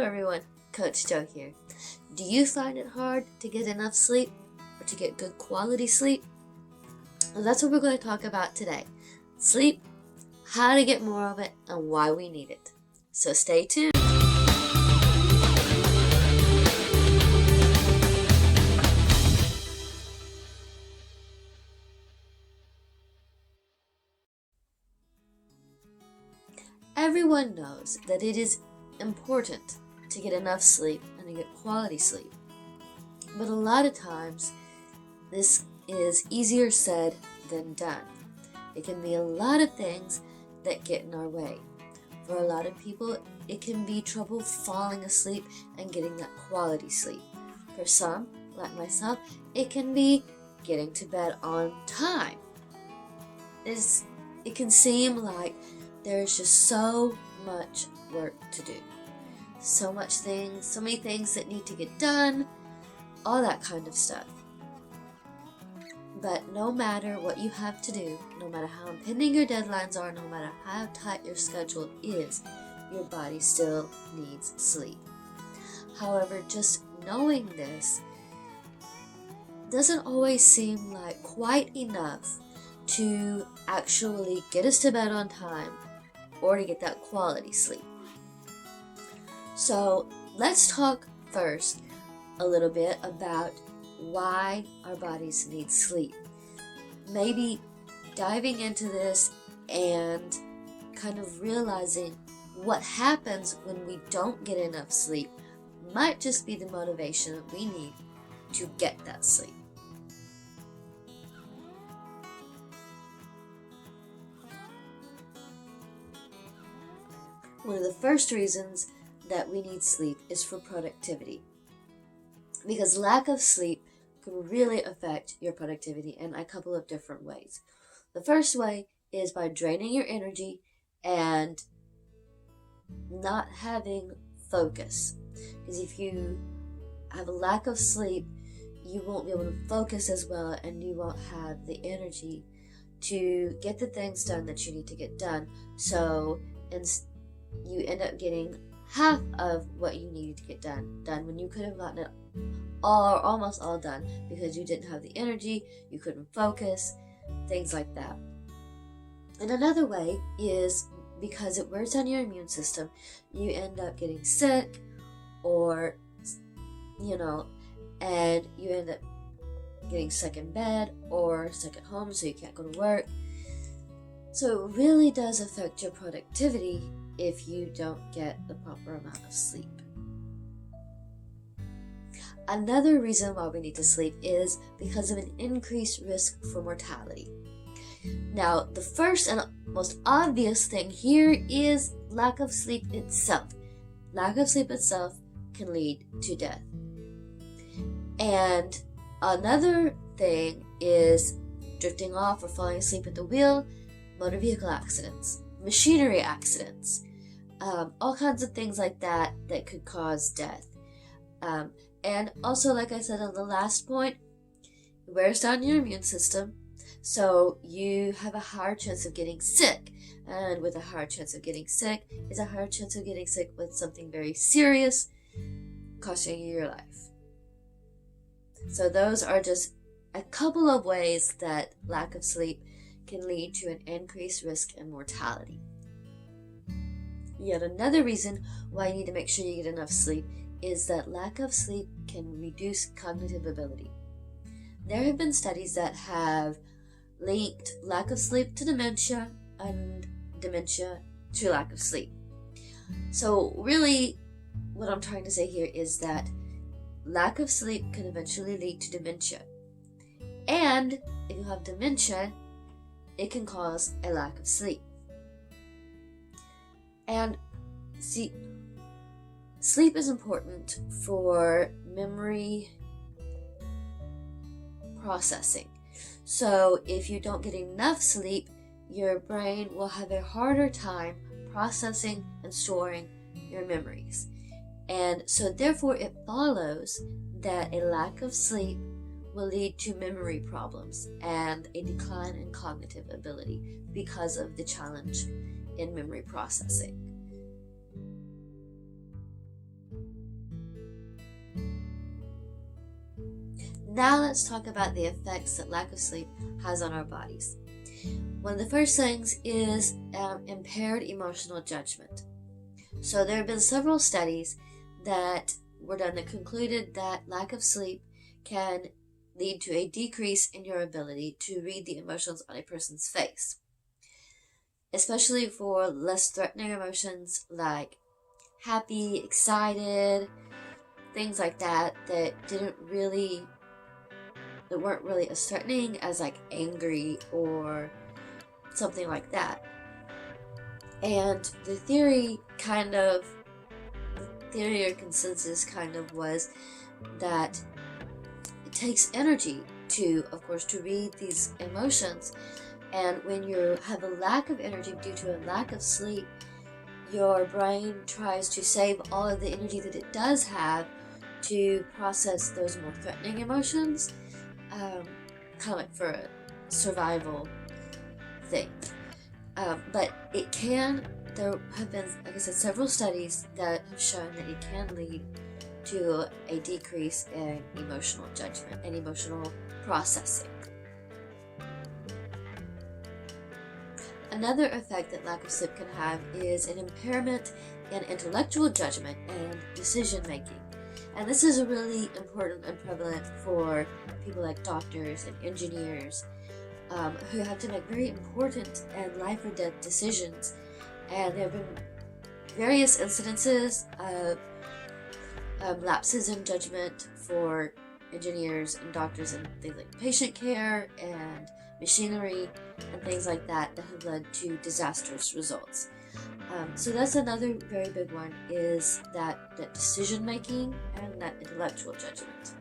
Hello everyone, Coach Joe here. Do you find it hard to get enough sleep or to get good quality sleep? Well, that's what we're going to talk about today. Sleep, how to get more of it, and why we need it. So stay tuned. Everyone knows that it is important to get enough sleep and to get quality sleep. But a lot of times, this is easier said than done. It can be a lot of things that get in our way. For a lot of people, it can be trouble falling asleep and getting that quality sleep. For some, like myself, it can be getting to bed on time. It can seem like there's just so much work to do. So many things that need to get done, all that kind of stuff. But no matter what you have to do, no matter how impending your deadlines are, no matter how tight your schedule is, your body still needs sleep. However, just knowing this doesn't always seem like quite enough to actually get us to bed on time or to get that quality sleep. So let's talk first a little bit about why our bodies need sleep. Maybe diving into this and kind of realizing what happens when we don't get enough sleep might just be the motivation that we need to get that sleep. One of the first reasons that we need sleep is for productivity, because lack of sleep can really affect your productivity in a couple of different ways. The first way is by draining your energy and not having focus, because if you have a lack of sleep, you won't be able to focus as well and you won't have the energy to get the things done that you need to get done. So you end up getting half of what you needed to get done when you could have gotten it almost all done because you didn't have the energy, you couldn't focus, things like that. And another way is because it wears down your immune system, you end up getting sick or, and you end up getting stuck in bed or stuck at home so you can't go to work. So it really does affect your productivity if you don't get the proper amount of sleep. Another reason why we need to sleep is because of an increased risk for mortality. Now, the first and most obvious thing here is lack of sleep itself. Lack of sleep itself can lead to death. And another thing is drifting off or falling asleep at the wheel, motor vehicle accidents, machinery accidents, all kinds of things like that could cause death. And also, like I said on the last point, it wears down your immune system, so you have a higher chance of getting sick. And with a higher chance of getting sick is a higher chance of getting sick with something very serious, costing you your life. So those are just a couple of ways that lack of sleep can lead to an increased risk in mortality. Yet another reason why you need to make sure you get enough sleep is that lack of sleep can reduce cognitive ability. There have been studies that have linked lack of sleep to dementia and dementia to lack of sleep. So really, what I'm trying to say here is that lack of sleep can eventually lead to dementia. And if you have dementia, it can cause a lack of sleep. And see, sleep is important for memory processing. So if you don't get enough sleep, your brain will have a harder time processing and storing your memories. And so therefore it follows that a lack of sleep will lead to memory problems and a decline in cognitive ability because of the challenge in memory processing. now let's talk about the effects that lack of sleep has on our bodies. One of the first things is impaired emotional judgment. So there have been several studies that were done that concluded that lack of sleep can lead to a decrease in your ability to read the emotions on a person's face, especially for less threatening emotions like happy, excited, things like that weren't really as threatening as like angry or something like that. And the theory or consensus was that it takes energy to read these emotions, and when you have a lack of energy due to a lack of sleep, your brain tries to save all of the energy that it does have to process those more threatening emotions, kind of like for a survival thing. But there have been, like I said, several studies that have shown that it can lead to a decrease in emotional judgment and emotional processing. Another effect that lack of sleep can have is an impairment in intellectual judgment and decision making. And this is really important and prevalent for people like doctors and engineers who have to make very important and life or death decisions. And there have been various incidences of lapses in judgment for engineers and doctors and things like patient care and machinery and things like that have led to disastrous results. So that's another very big one, is that decision making and that intellectual judgment.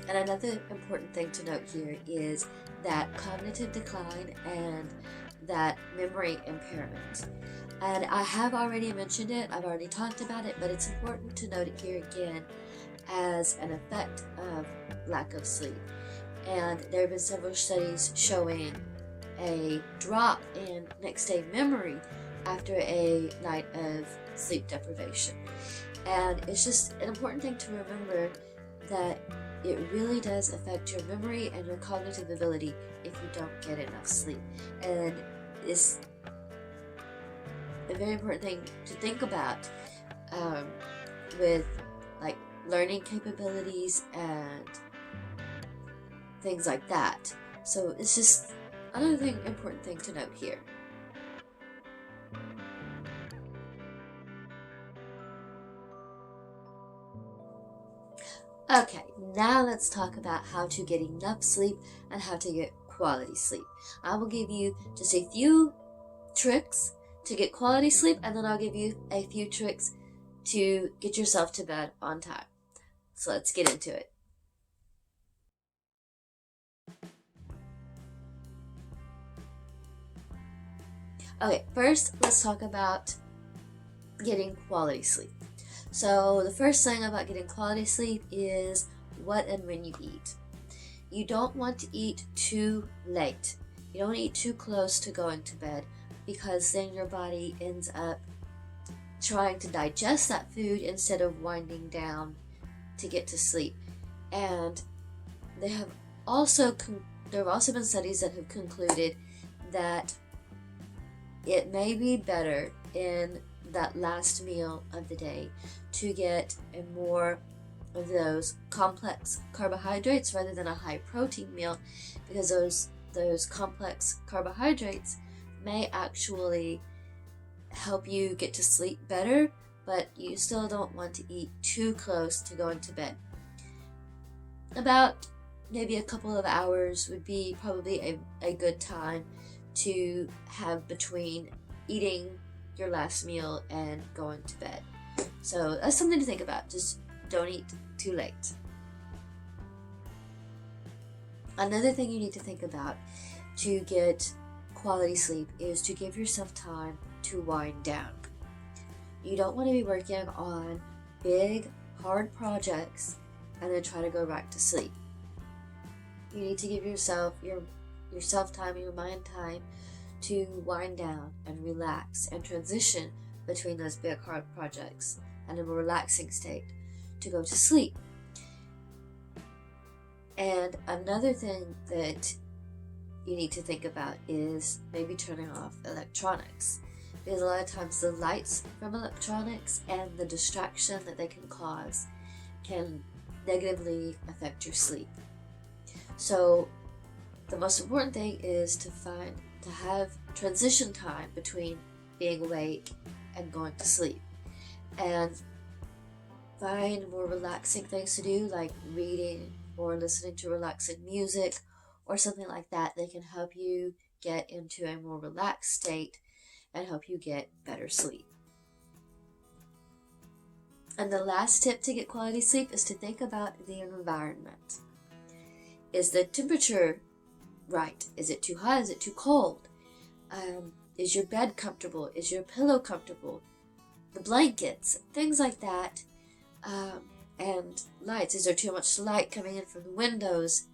And another important thing to note here is that cognitive decline and that memory impairment. And I have already mentioned it, I've already talked about it, but it's important to note it here again as an effect of lack of sleep. And there have been several studies showing a drop in next day memory after a night of sleep deprivation. And it's just an important thing to remember that it really does affect your memory and your cognitive ability if you don't get enough sleep. And it's a very important thing to think about with like learning capabilities and things like that. So it's just another important thing to note here. Okay, now let's talk about how to get enough sleep and how to get quality sleep. I will give you just a few tricks to get quality sleep, and then I'll give you a few tricks to get yourself to bed on time. So let's get into it. Okay, first let's talk about getting quality sleep. So the first thing about getting quality sleep is what and when you eat. You don't want to eat too late. You don't eat too close to going to bed, because then your body ends up trying to digest that food instead of winding down to get to sleep. And there have also been studies that have concluded that it may be better in that last meal of the day to get more of those complex carbohydrates rather than a high protein meal, because those complex carbohydrates may actually help you get to sleep better, but you still don't want to eat too close to going to bed. About maybe a couple of hours would be probably a good time to have between eating your last meal and going to bed. So that's something to think about. Just don't eat too late. Another thing you need to think about to get quality sleep is to give yourself time to wind down. You don't want to be working on big, hard projects and then try to go back to sleep. You need to give yourself time, your mind time to wind down and relax and transition between those big hard projects and a more relaxing state to go to sleep. And another thing that you need to think about is maybe turning off electronics, because a lot of times the lights from electronics and the distraction that they can cause can negatively affect your sleep. So the most important thing is to have transition time between being awake and going to sleep, and find more relaxing things to do, like reading or listening to relaxing music or something like that can help you get into a more relaxed state and help you get better sleep. And the last tip to get quality sleep is to think about the environment. Is the temperature right? Is it too hot? Is it too cold? Is your bed comfortable? Is your pillow comfortable? The blankets, things like that. And lights. Is there too much light coming in from the windows?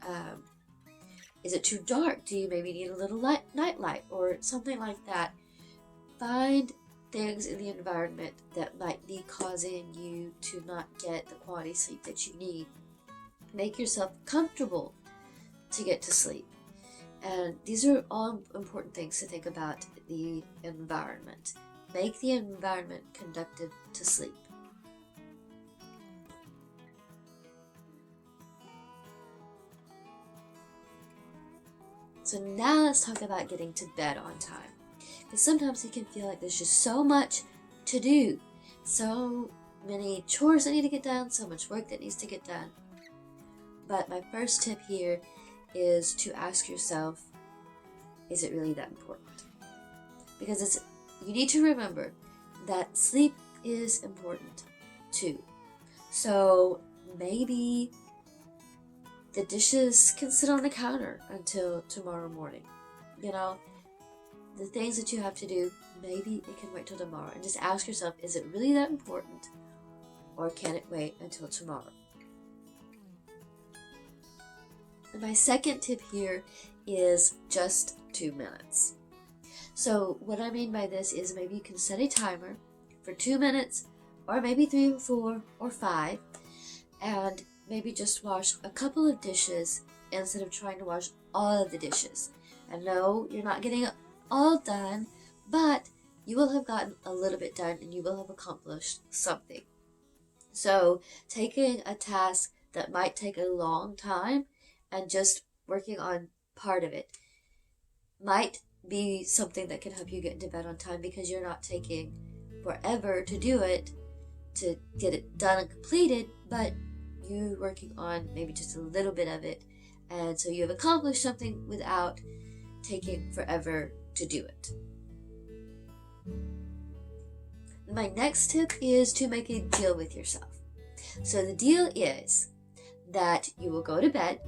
Is it too dark? Do you maybe need a little night light or something like that? Find things in the environment that might be causing you to not get the quality sleep that you need. Make yourself comfortable to get to sleep. And these are all important things to think about the environment. Make the environment conducive to sleep. So now let's talk about getting to bed on time. Because sometimes it can feel like there's just so much to do. So many chores that need to get done, so much work that needs to get done. But my first tip here is to ask yourself, is it really that important? Because you need to remember that sleep is important too. So maybe the dishes can sit on the counter until tomorrow morning. The things that you have to do, maybe it can wait till tomorrow. And just ask yourself, is it really that important? Or can it wait until tomorrow? And my second tip here is just 2 minutes. So what I mean by this is maybe you can set a timer for 2 minutes, or maybe 3 or 4 or 5, and maybe just wash a couple of dishes instead of trying to wash all of the dishes. And no, you're not getting it all done, but you will have gotten a little bit done and you will have accomplished something. So taking a task that might take a long time and just working on part of it might be something that can help you get into bed on time, because you're not taking forever to do it, to get it done and completed, but you working on maybe just a little bit of it, and so you have accomplished something without taking forever to do it. My next tip is to make a deal with yourself. So the deal is that you will go to bed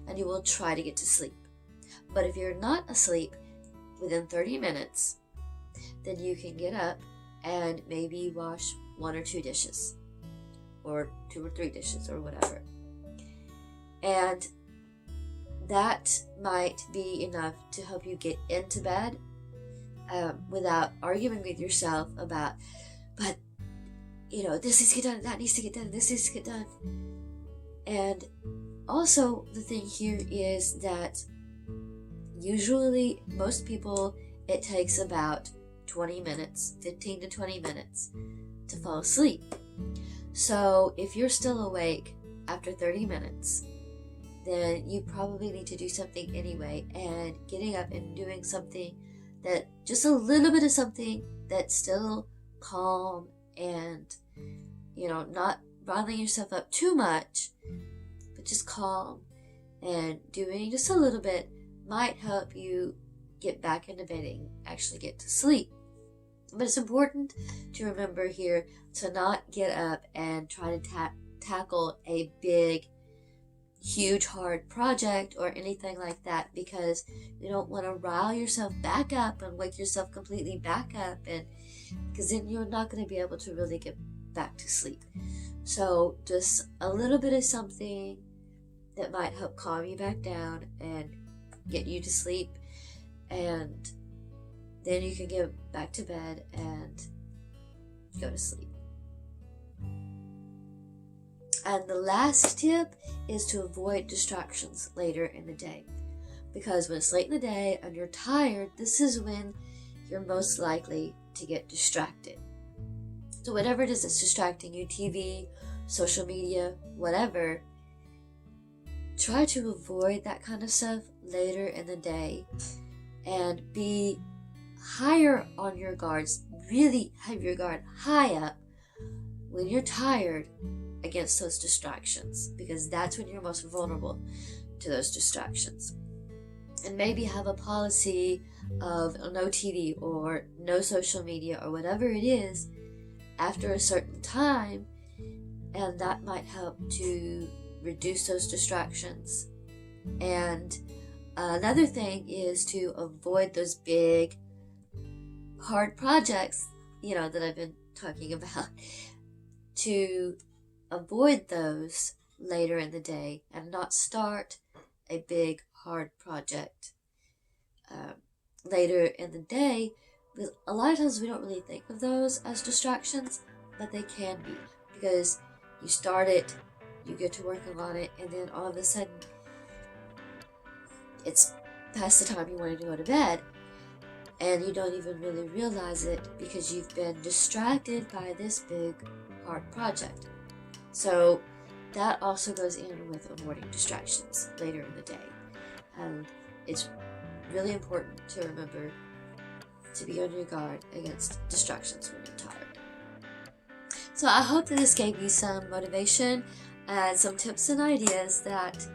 and you will try to get to sleep. But if you're not asleep within 30 minutes, then you can get up and maybe wash 1 or 2 dishes, or 2 or 3 dishes, or whatever. And that might be enough to help you get into bed without arguing with yourself about, but this needs to get done, that needs to get done, this needs to get done. And also the thing here is that usually most people, it takes about 20 minutes, 15 to 20 minutes to fall asleep. So if you're still awake after 30 minutes, then you probably need to do something anyway, and getting up and doing something that, just a little bit of something that's still calm and, not bothering yourself up too much, but just calm, and doing just a little bit might help you get back into bed and actually get to sleep. But it's important to remember here to not get up and try to tackle a big, huge, hard project or anything like that, because you don't want to rile yourself back up and wake yourself completely back up, and because then you're not going to be able to really get back to sleep. So just a little bit of something that might help calm you back down and get you to sleep, and then you can get back to bed and go to sleep. And the last tip is to avoid distractions later in the day. Because when it's late in the day and you're tired, this is when you're most likely to get distracted. So whatever it is that's distracting you, TV, social media, whatever, try to avoid that kind of stuff later in the day and be higher on your guards, really have your guard high up when you're tired against those distractions, because that's when you're most vulnerable to those distractions. And maybe have a policy of no TV or no social media or whatever it is after a certain time, and that might help to reduce those distractions. And another thing is to avoid those big hard projects, that I've been talking about, to avoid those later in the day and not start a big hard project later in the day, because a lot of times we don't really think of those as distractions, but they can be, because you start it, you get to working on it, and then all of a sudden it's past the time you wanted to go to bed, and you don't even really realize it because you've been distracted by this big hard project. So that also goes in with avoiding distractions later in the day. And it's really important to remember to be on your guard against distractions when you're tired. So I hope that this gave you some motivation and some tips and ideas that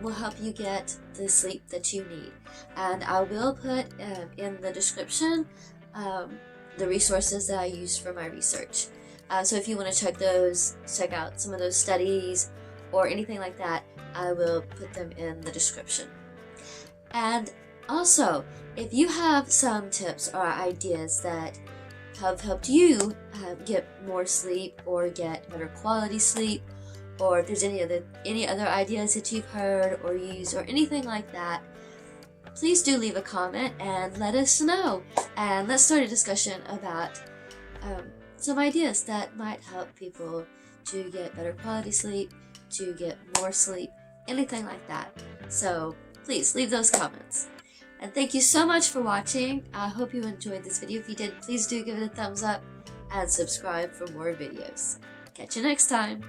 will help you get the sleep that you need. And I will put in the description the resources that I used for my research. So if you want to check out some of those studies or anything like that, I will put them in the description. And also, if you have some tips or ideas that have helped you get more sleep or get better quality sleep, or if there's any other ideas that you've heard or used or anything like that, please do leave a comment and let us know. And let's start a discussion about some ideas that might help people to get better quality sleep, to get more sleep, anything like that. So please leave those comments. And thank you so much for watching. I hope you enjoyed this video. If you did, please do give it a thumbs up and subscribe for more videos. Catch you next time.